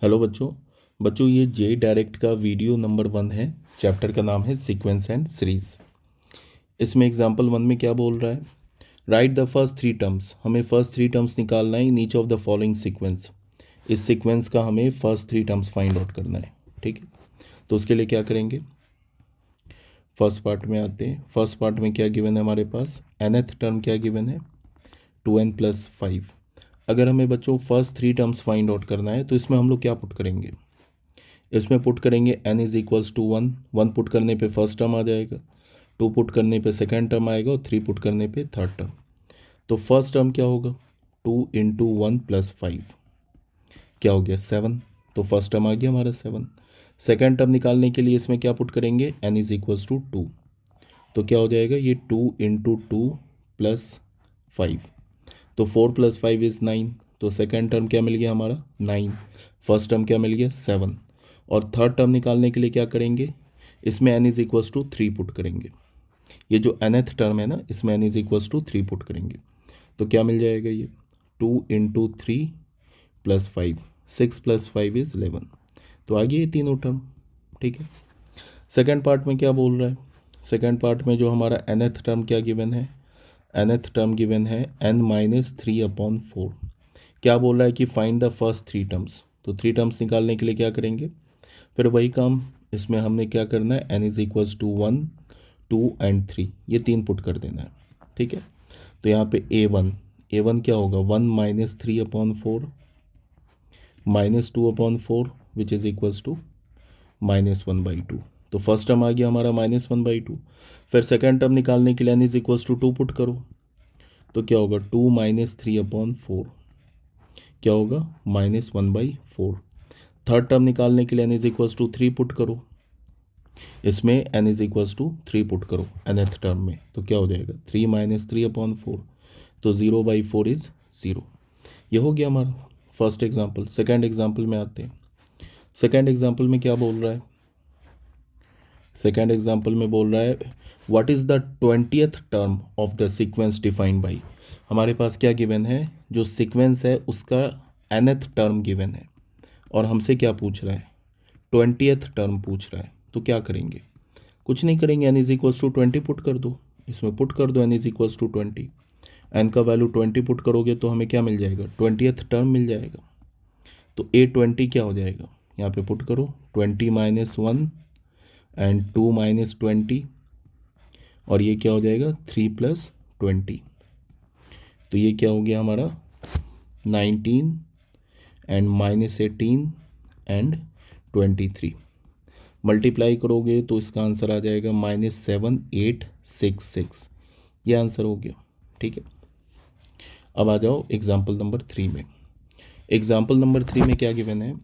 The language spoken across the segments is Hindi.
हेलो बच्चों। ये जे डायरेक्ट का वीडियो नंबर 1 है। चैप्टर का नाम है सीक्वेंस एंड सीरीज। इसमें एग्जांपल 1 में क्या बोल रहा है, राइट द फर्स्ट 3 टर्म्स। हमें फर्स्ट 3 टर्म्स निकालना है in each of the following sequence. इस सीक्वेंस का हमें फर्स्ट 3 टर्म्स फाइंड आउट करना है। ठीक है, तो उसके लिए क्या करेंगे, फर्स्ट पार्ट में आते हैं। फर्स्ट पार्ट में क्या गिवन है हमारे पास, nth टर्म क्या गिवन है 2n+5। अगर हमें बच्चों फर्स्ट 3 टर्म्स फाइंड आउट करना है तो इसमें हम लोग क्या पुट करेंगे, इसमें पुट करेंगे n is equals to 1। 1 put करने पे फर्स्ट टर्म आ जाएगा, 2 पुट करने पे सेकेंड टर्म आएगा और 3 पुट करने पे थर्ड टर्म। तो फर्स्ट टर्म क्या होगा, 2 × 1 + 5 क्या हो गया 7। तो फर्स्ट टर्म आ गया हमारा 7। सेकेंड टर्म निकालने के लिए इसमें क्या पुट करेंगे, n इज इक्वल्स टू 2। तो क्या हो जाएगा ये 2 × 2 + 5। तो 4 + 5 इज़ 9। तो सेकेंड टर्म क्या मिल गया हमारा 9। फर्स्ट टर्म क्या मिल गया 7। और थर्ड टर्म निकालने के लिए क्या करेंगे, इसमें n is equals to 3 put करेंगे। ये जो nth टर्म है ना, इसमें n is equals to 3 put करेंगे। तो क्या मिल जाएगा ये 2 × 3 + 5, 6 + 5 इज़ 11। तो आ गया ये तीनों टर्म। ठीक है, सेकेंड पार्ट में क्या बोल रहा है, सेकेंड पार्ट में जो हमारा nth टर्म क्या गिवन है, nth टर्म गिवन है n-3/4। क्या बोल रहा है कि फाइंड द फर्स्ट 3 टर्म्स। तो 3 टर्म्स निकालने के लिए क्या करेंगे, फिर वही काम, इसमें हमने क्या करना है, n is equals to 1, 2 and 3, ये 3 पुट कर देना है। ठीक है, तो यहाँ पे a1 क्या होगा 1 - 3/4 -2/4 विच इज़ इक्वल्स टू -1/2। तो फर्स्ट टर्म आ गया हमारा -1/2। फिर सेकेंड टर्म निकालने के लिए n is equals to 2 put करो। तो क्या होगा 2 - 3/4 क्या होगा -1/4। थर्ड टर्म निकालने के लिए n is equals to 3 put करो। इसमें n is equals to 3 put करो nth टर्म में। तो क्या हो जाएगा 3 - 3/4। तो 0/4 इज 0। ये हो गया हमारा फर्स्ट एग्जाम्पल। सेकेंड एग्जाम्पल में आते हैं। सेकेंड एग्जाम्पल में क्या बोल रहा है, सेकेंड एग्जाम्पल में बोल रहा है what is the 20th term of the sequence defined by. हमारे पास क्या गिवन है, जो सीक्वेंस है उसका nth टर्म गिवन है और हमसे क्या पूछ रहा है 20th टर्म पूछ रहा है। तो क्या करेंगे, कुछ नहीं करेंगे, n is equals to 20 put कर दो। इसमें पुट कर दो n is equals to 20। n का वैल्यू 20 पुट करोगे तो हमें क्या मिल जाएगा 20th टर्म मिल जाएगा। तो a20 क्या हो जाएगा, यहाँ पे पुट करो 20 - 1 एंड 2 - 20 और ये क्या हो जाएगा 3 + 20। तो ये क्या हो गया हमारा 19 एंड -18 एंड 23। मल्टीप्लाई करोगे तो इसका आंसर आ जाएगा -7866। ये आंसर हो गया। ठीक है, अब आ जाओ एग्जाम्पल नंबर 3 में। एग्जाम्पल नंबर 3 में क्या गिवन है,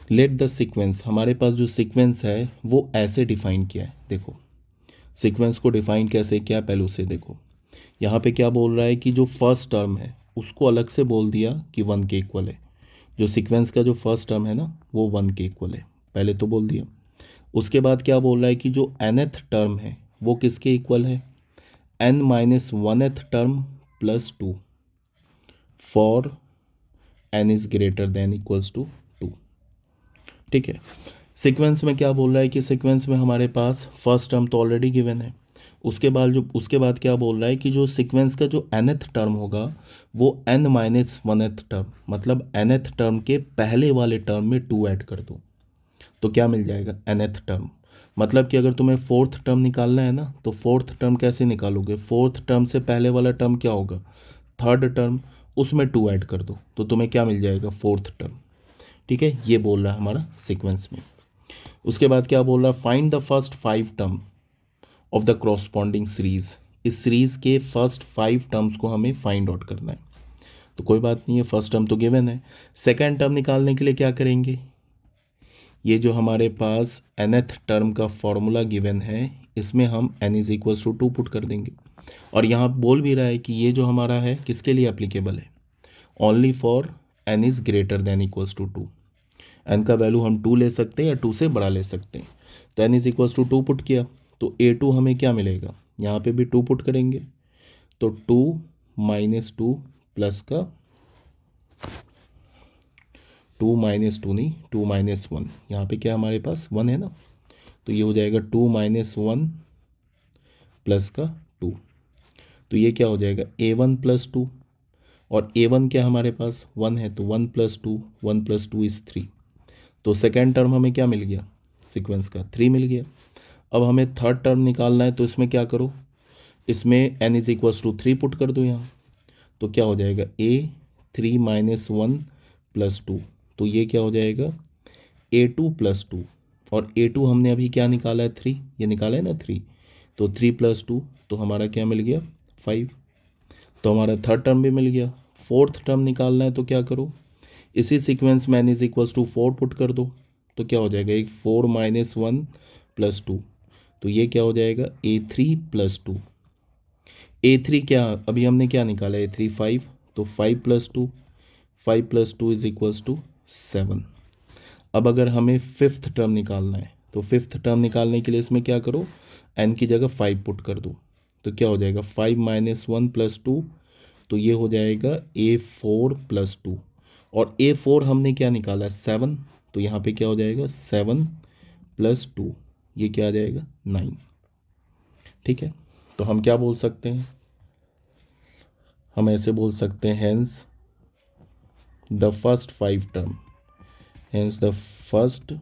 लेट द सीक्वेंस। हमारे पास जो सीक्वेंस है वो ऐसे डिफाइन किया है। देखो सीक्वेंस को डिफाइन कैसे किया पहले से देखो। यहाँ पे क्या बोल रहा है कि जो फर्स्ट टर्म है उसको अलग से बोल दिया कि 1 के इक्वल है। जो सीक्वेंस का जो फर्स्ट टर्म है ना वो 1 के इक्वल है, पहले तो बोल दिया। उसके बाद क्या बोल रहा है कि जो nth टर्म है वो किसके इक्वल है, n - 1th term +2 for n is greater than equals to 2। ठीक है, सीक्वेंस में क्या बोल रहा है कि सीक्वेंस में हमारे पास फर्स्ट टर्म तो ऑलरेडी गिवन है। उसके बाद क्या बोल रहा है कि जो सीक्वेंस का जो nth टर्म होगा वो n - 1th टर्म, मतलब nth टर्म के पहले वाले टर्म में 2 ऐड कर दो। तो क्या मिल जाएगा nth टर्म, मतलब कि अगर तुम्हें फोर्थ टर्म निकालना है ना तो फोर्थ टर्म कैसे निकालोगे, फोर्थ टर्म से पहले वाला टर्म क्या होगा थर्ड टर्म, उसमें 2 ऐड कर दो तो तुम्हें क्या मिल जाएगा फोर्थ टर्म। ठीक है, ये बोल रहा है हमारा सीक्वेंस में। उसके बाद क्या बोल रहा है, find the first 5 term of the corresponding series. इस सीरीज के फर्स्ट 5 टर्म्स को हमें फाइंड आउट करना है। तो कोई बात नहीं है, फर्स्ट टर्म तो गिवन है। सेकेंड टर्म निकालने के लिए क्या करेंगे, ये जो हमारे पास nth टर्म का फॉर्मूला गिवन है इसमें हम n is equals to 2 put कर देंगे। और यहाँ बोल भी रहा है कि ये जो हमारा है किसके लिए एप्लीकेबल है, only for n is greater than equals to 2। n का वैल्यू हम 2 ले सकते हैं या 2 से बड़ा ले सकते हैं। तो n is equals to 2 put किया तो a2 हमें क्या मिलेगा, यहाँ पे भी 2 पुट करेंगे तो 2 - 2 प्लस का 2 माइनस 2 नहीं, 2 माइनस 1, यहाँ पे क्या हमारे पास 1 है ना, तो ये हो जाएगा 2 माइनस 1 प्लस का 2, तो ये क्या हो जाएगा A1 प्लस 2, और A1 क्या हमारे पास 1 है, तो 1 प्लस 2, 1 प्लस 2 इज़ 3, तो सेकेंड टर्म हमें क्या मिल गया, सीक्वेंस का 3 मिल गया। अब हमें थर्ड टर्म निकालना है, तो इसमें क्या करो, इसमें n is equals to 3 put कर दो यहाँ, तो क्या हो जाएगा A3 माइनस 1 प्लस 2, तो ये क्या हो जाएगा A2 प्लस 2, और A2 हमने अभी क्या निकाला है 3, ये निकाला है ना 3, तो 3 प्लस 2, तो हमारा क्या मिल गया 5, तो हमारा थर्ड टर्म भी मिल गया। फोर्थ टर्म निकालना है, तो क्या करो, इसी सीक्वेंस में n is equals to 4 put कर दो, तो क्या हो जाएगा एक 4 माइनस 1 प्लस 2, तो ये क्या हो जाएगा A3 प्लस 2, A3 क्या अभी हमने क्या निकाला A3 5, तो 5 plus 2, 5 plus 2 is equals to 7। अब अगर हमें फिफ्थ टर्म निकालना है, तो फिफ्थ टर्म निकालने के लिए इसमें क्या करो, n की जगह 5 पुट कर दो, तो क्या हो जाएगा 5 माइनस 1 प्लस 2, तो ये हो जाएगा A4 प्लस 2, और A4 हमने क्या निकाला है 7, तो यहाँ पे क्या हो जाएगा 7 प्लस 2, ये क्या आ जाएगा 9। ठीक है, तो हम क्या बोल सकते हैं, हम ऐसे बोल सकते हैं hence the first 5 term, hence the first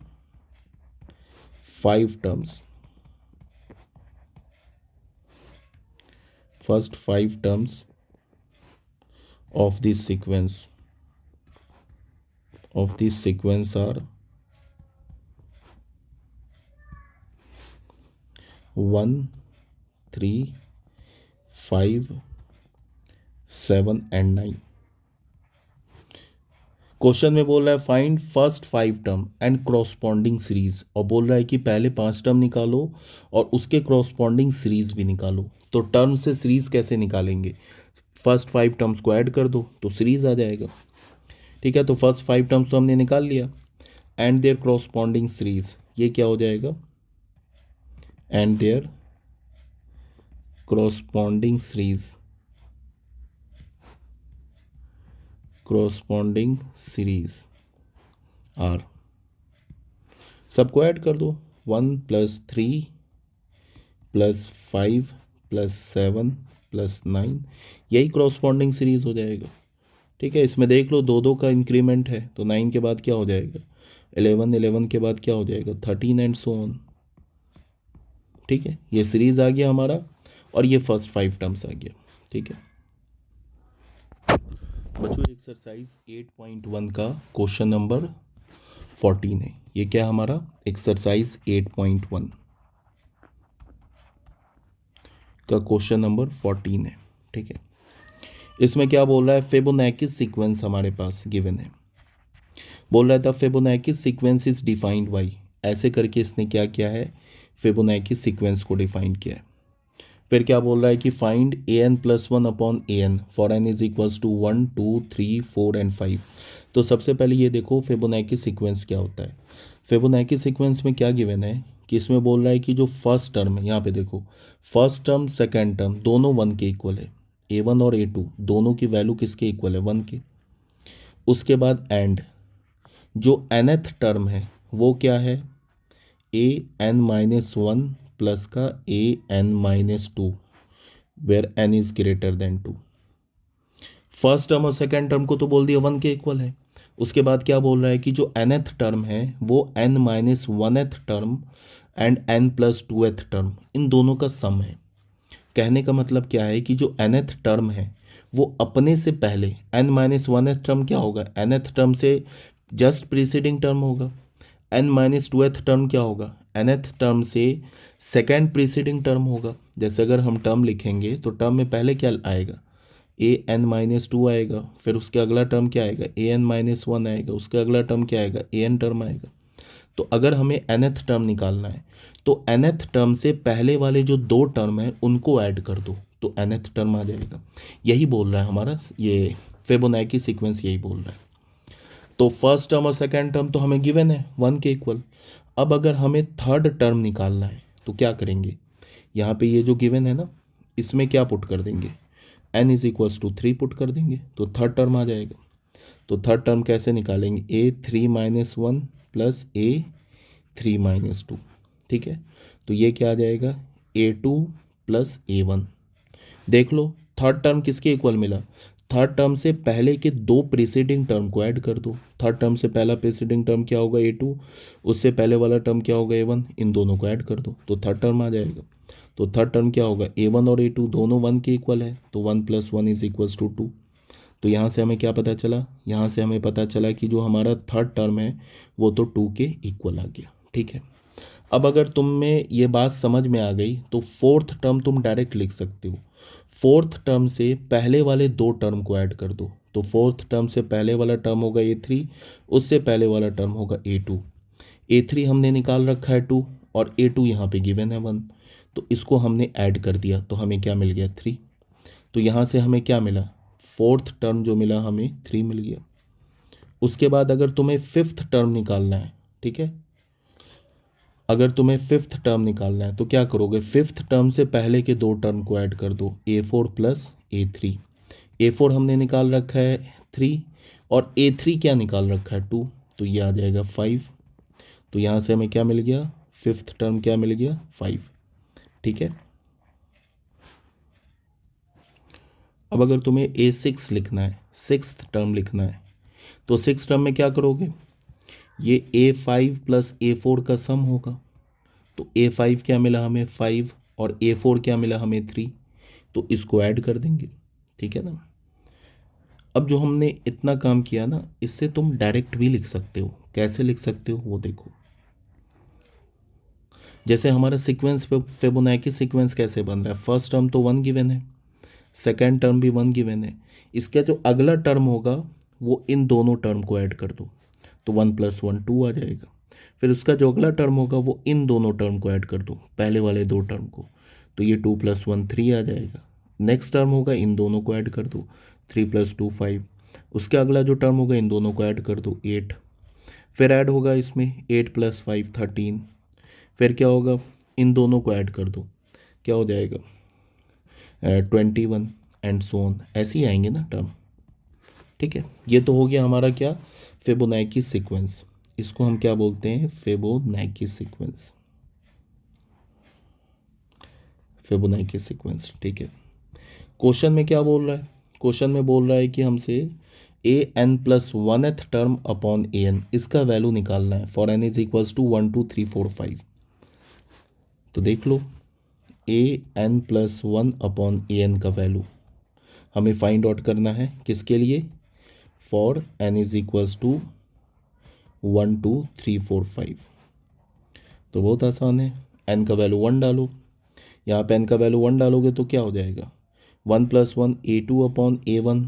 5 terms, first 5 terms of this sequence are 1 3 5 7 and 9। Question में बोल रहा है find first 5 term and corresponding series, और बोल रहा है कि पहले 5 टर्म निकालो और उसके क्रॉसपॉन्डिंग सीरीज भी निकालो। तो टर्म से सीरीज कैसे निकालेंगे, फर्स्ट 5 टर्म्स को ऐड कर दो तो सीरीज आ जाएगा। ठीक है, तो फर्स्ट 5 टर्म्स तो हमने निकाल लिया, एंड देयर क्रॉसपॉन्डिंग सीरीज, ये क्या हो जाएगा, and their corresponding series are, सबको ऐड कर दो, 1 प्लस 3 प्लस 5 प्लस 7 प्लस 9, यही क्रॉसपॉन्डिंग सीरीज हो जाएगा। ठीक है, इसमें देख लो 2 का इंक्रीमेंट है, तो 9 के बाद क्या हो जाएगा 11, 11 के बाद क्या हो जाएगा 13 एंड सो ऑन। ठीक है, ये सीरीज आ गया हमारा, और ये फर्स्ट 5 टर्म्स आ गया। ठीक है बच्चों, एक्सरसाइज 8.1 का क्वेश्चन नंबर 14 है, ये क्या हमारा एक्सरसाइज 8.1 का क्वेश्चन नंबर 14 है। ठीक है, इसमें क्या बोल रहा है, फिबोनाची सीक्वेंस हमारे पास गिवन है, बोल रहा था Fibonacci sequence is defined by, ऐसे करके इसने क्या किया है, फिबोनाची सीक्वेंस को डिफाइन किया है। फिर क्या बोल रहा है कि find an plus 1 upon an for n is equals to 1 2 3 4 and 5। तो सबसे पहले ये देखो फिबोनाची सीक्वेंस क्या होता है। फिबोनाची सीक्वेंस में क्या गिवन है कि इसमें बोल रहा है कि जो फर्स्ट टर्म है, यहाँ पे देखो फर्स्ट टर्म सेकेंड टर्म दोनों 1 के इक्वल है, a1 और a2 दोनों की वैल्यू किसके इक्वल है 1 के। उसके बाद एंड जो nth टर्म है वो क्या है an माइनस 1 प्लस का an minus 2 where n is greater than 2। First term और सेकेंड टर्म को तो बोल दिया 1 के इक्वल है। उसके बाद क्या बोल रहा है कि जो nth टर्म है वो n minus 1th term and n plus 2th term in दोनों का सम है। कहने का मतलब क्या है कि जो nth टर्म है वो अपने से पहले n माइनस 1th टर्म क्या होगा, nth टर्म से जस्ट प्रीसीडिंग टर्म होगा। n माइनस 2th टर्म क्या होगा, nth टर्म से सेकेंड प्रीसीडिंग टर्म होगा। जैसे अगर हम टर्म लिखेंगे तो टर्म में पहले क्या आएगा an माइनस 2 आएगा, फिर उसके अगला टर्म क्या आएगा an माइनस 1 आएगा, उसके अगला टर्म क्या आएगा an टर्म आएगा। तो अगर हमें nth टर्म निकालना है तो nth टर्म से पहले वाले जो 2 टर्म है उनको ऐड कर दो तो nth टर्म आ जाएगा। यही बोल रहा है हमारा ये फिबोनाची सीक्वेंस, यही बोल रहा है। तो फर्स्ट टर्म और सेकेंड टर्म तो हमें गिवन है 1 के इक्वल। अब अगर हमें थर्ड टर्म निकालना है तो क्या करेंगे, यहाँ पे ये जो गिवन है ना इसमें क्या पुट कर देंगे n is equals to 3 put कर देंगे तो थर्ड टर्म आ जाएगा। तो थर्ड टर्म कैसे निकालेंगे, A3 - 1 प्लस A3 - 2, ठीक है। तो ये क्या आ जाएगा, A2 प्लस A1। देख लो थर्ड टर्म किसके इक्वल मिला, थर्ड टर्म से पहले के दो प्रीसीडिंग टर्म को ऐड कर दो। थर्ड टर्म से पहला प्रीसीडिंग टर्म क्या होगा, A2, उससे पहले वाला टर्म क्या होगा, A1, इन दोनों को ऐड कर दो तो थर्ड टर्म आ जाएगा। तो थर्ड टर्म क्या होगा, A1 और A2 दोनों 1 के इक्वल है, तो 1 + 1 = 2। तो यहाँ से हमें क्या पता चला, यहाँ से हमें पता चला कि जो हमारा थर्ड टर्म है वो तो 2 के इक्वल आ गया, ठीक है। अब अगर तुम में ये बात समझ में आ गई तो फोर्थ टर्म तुम डायरेक्ट लिख सकते हो। फोर्थ टर्म से पहले वाले दो टर्म को ऐड कर दो, तो फोर्थ टर्म से पहले वाला टर्म होगा A3, उससे पहले वाला टर्म होगा A2। A3 हमने निकाल रखा है 2 और A2 यहाँ पे गिवन है 1, तो इसको हमने ऐड कर दिया तो हमें क्या मिल गया, 3। तो यहाँ से हमें क्या मिला, फोर्थ टर्म जो मिला हमें 3 मिल गया। उसके बाद अगर तुम्हें फिफ्थ टर्म निकालना है, ठीक है, अगर तुम्हें फिफ्थ टर्म निकालना है तो क्या करोगे, फिफ्थ टर्म से पहले के दो टर्म को ऐड कर दो, A4 प्लस A3। A4 हमने निकाल रखा है 3 और A3 क्या निकाल रखा है 2, तो ये आ जाएगा 5। तो यहाँ से हमें क्या मिल गया, फिफ्थ टर्म क्या मिल गया, 5, ठीक है। अब अगर तुम्हें A6 लिखना है, सिक्स्थ टर्म लिखना है, तो सिक्स टर्म में क्या करोगे, ये A5 प्लस A4 का सम होगा। तो A5 क्या मिला हमें, 5, और A4 क्या मिला हमें, 3, तो इसको ऐड कर देंगे, ठीक है ना। अब जो हमने इतना काम किया ना, इससे तुम डायरेक्ट भी लिख सकते हो। कैसे लिख सकते हो वो देखो, जैसे हमारा सीक्वेंस फिबोनाची सीक्वेंस कैसे बन रहा है, फर्स्ट टर्म तो 1 गिवन है, सेकेंड टर्म भी 1 गिवन है, इसका जो अगला टर्म होगा वो इन दोनों टर्म को ऐड कर दो, तो 1 + 1 2 आ जाएगा। फिर उसका जो अगला टर्म होगा वो इन दोनों टर्म को ऐड कर दो, पहले वाले दो टर्म को, तो ये 2 + 1 3 आ जाएगा। नेक्स्ट टर्म होगा, इन दोनों को ऐड कर दो, 3 + 2 5। उसके अगला जो टर्म होगा इन दोनों को ऐड कर दो, 8। फिर ऐड होगा इसमें 8 + 5 13। फिर क्या होगा, इन दोनों को ऐड कर दो, क्या हो जाएगा 21, एंड सो ऑन, ऐसे ही आएंगे ना टर्म, ठीक है। ये तो हो गया हमारा क्या, फिबोनाची सीक्वेंस। इसको हम क्या बोलते हैं, फिबोनाची सीक्वेंस, फिबोनाची सीक्वेंस, ठीक है। क्वेश्चन में क्या बोल रहा है, क्वेश्चन में बोल रहा है कि हमसे an + 1th term upon an, इसका वैल्यू निकालना है फॉर n = 1 2 3 4 5। तो देख लो an + 1 अपॉन an का वैल्यू हमें फाइंड आउट करना है, किसके लिए, फॉर n = 1 2 3 4 5। तो बहुत आसान है, n का वैल्यू 1 डालो, यहाँ पे n का वैल्यू 1 डालोगे तो क्या हो जाएगा, 1 + 1 A2 अपॉन A1।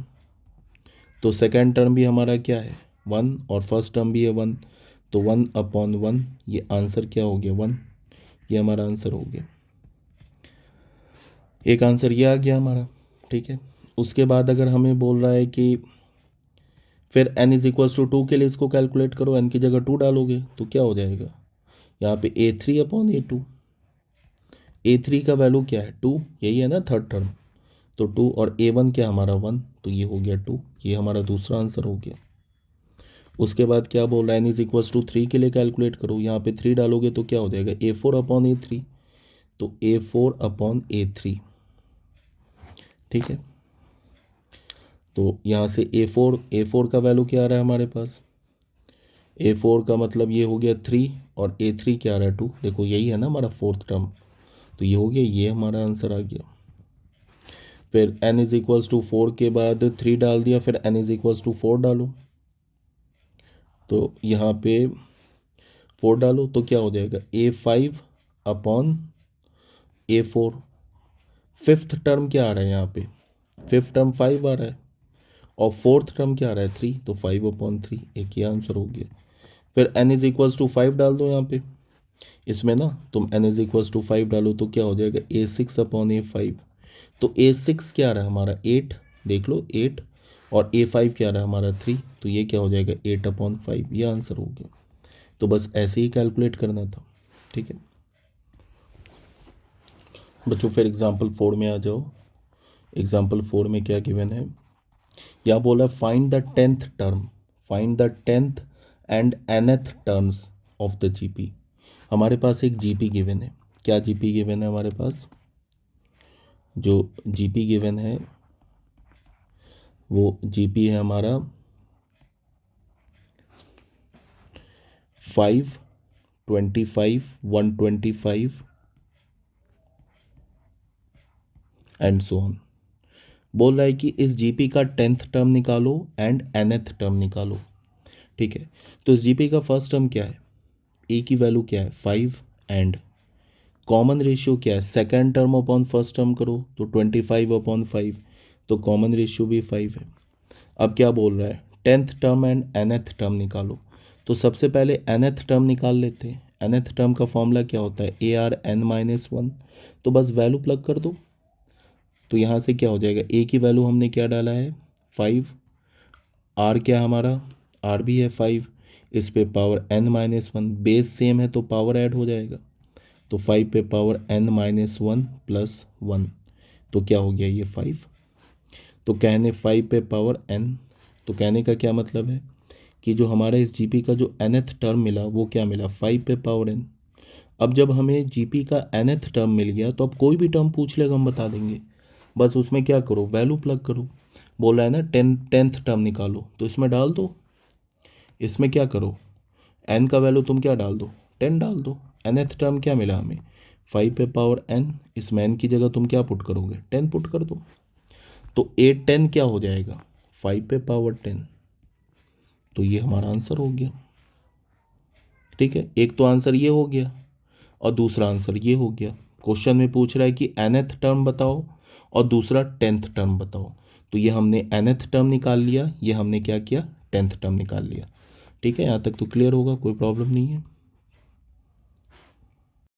तो सेकेंड टर्म भी हमारा क्या है 1 और फर्स्ट टर्म भी है 1, तो 1 अपॉन 1, ये आंसर क्या हो गया 1, ये हमारा आंसर हो गया। एक आंसर ये आ गया हमारा, ठीक है। उसके बाद अगर हमें बोल रहा है कि फिर n = 2 के लिए इसको कैलकुलेट करो, n की जगह 2 डालोगे तो क्या हो जाएगा, यहाँ पे A3 अपॉन A2। A3 का वैल्यू क्या है 2, यही है ना थर्ड टर्म, तो 2, और A1 क्या हमारा 1, तो ये हो गया 2, ये हमारा दूसरा आंसर हो गया। उसके बाद क्या बोल रहा है, n = 3 के लिए कैलकुलेट करो, यहाँ पे 3 डालोगे तो क्या हो जाएगा, A4 अपॉन A3, तो A4 अपॉन A3, ठीक है। तो यहाँ से A4 का वैल्यू क्या आ रहा है हमारे पास, A4 का मतलब ये हो गया 3, और A3 क्या आ रहा है 2, देखो यही है ना हमारा फोर्थ टर्म, तो ये हो गया, ये हमारा आंसर आ गया। फिर n = 4 के बाद 3 डाल दिया, फिर n = 4 डालो, तो यहाँ पे 4 डालो तो क्या हो जाएगा, A5 upon A4। Fifth term क्या आ रहा है यहाँ पे, फिफ्थ टर्म 5 आ रहा है, और फोर्थ टर्म क्या आ रहा है 3, तो 5/3, एक ही आंसर हो गया। फिर n = 5 डाल दो यहाँ पे, इसमें ना तुम n = 5 डालो तो क्या हो जाएगा, A6 अपॉन A5। तो A6 क्या आ रहा है हमारा 8, देख लो 8, और A5 क्या आ रहा है हमारा 3, तो ये क्या हो जाएगा 8/5, ये आंसर हो गया। तो बस ऐसे ही कैलकुलेट करना था, ठीक है बच्चों। फिर एग्जाम्पल 4 में आ जाओ। एग्जाम्पल 4 में क्या गिवन है, यहाँ बोला find the 10th term, find the 10th and nth terms of the GP. हमारे पास एक जीपी गिवन है। क्या जीपी गिवन है हमारे पास? जो जीपी गिवन है वो जीपी है हमारा 5, 25, 125 एंड सो ऑन। बोल रहा है कि इस जीपी का 10th टर्म निकालो एंड nth टर्म निकालो। ठीक है, तो इस जीपी का फर्स्ट टर्म क्या है? ए की वैल्यू क्या है? 5 एंड कॉमन रेशियो क्या है? Second term upon first term करो तो 25/5, तो कॉमन रेशियो भी 5 है। अब क्या बोल रहा है? 10th term and nth term निकालो। तो सबसे पहले nth टर्म निकाल लेते हैं। nth टर्म का फॉर्मूला क्या होता है? ARn-1। तो बस वैल्यू प्लग कर दो। तो यहाँ से क्या हो जाएगा? ए की वैल्यू हमने क्या डाला है? 5। आर क्या हमारा? आर भी है 5। इस पे पावर n-1, बेस सेम है तो पावर ऐड हो जाएगा। तो 5 पे पावर n-1 प्लस 1, तो क्या हो गया? ये 5। तो कहने 5 पे पावर n, तो कहने का क्या मतलब है कि जो हमारा इस जीपी का जो nth टर्म मिला वो क्या मिला? 5 पे पावर n। अब जब हमें जीपी का nth टर्म मिल गया तो अब कोई भी टर्म पूछ लेगा हम बता देंगे। बस उसमें क्या करो? वैल्यू प्लग करो। बोल रहा है ना 10th टर्म निकालो, तो इसमें डाल दो। इसमें क्या करो? n का वैल्यू तुम क्या डाल दो? 10 डाल दो। nth टर्म क्या मिला हमें? 5 पे पावर n। इसमें n की जगह तुम क्या पुट करोगे? 10 पुट कर दो। तो 8 10 क्या हो जाएगा? 5 पे पावर 10। तो ये हमारा आंसर हो गया। ठीक है, एक तो आंसर ये हो गया और दूसरा आंसर ये हो गया। क्वेश्चन में पूछ रहा है कि nth टर्म बताओ और दूसरा 10th टर्म बताओ। तो ये हमने nth टर्म निकाल लिया, ये हमने क्या किया? 10th टर्म निकाल लिया। ठीक है, यहाँ तक तो क्लियर होगा, कोई प्रॉब्लम नहीं है।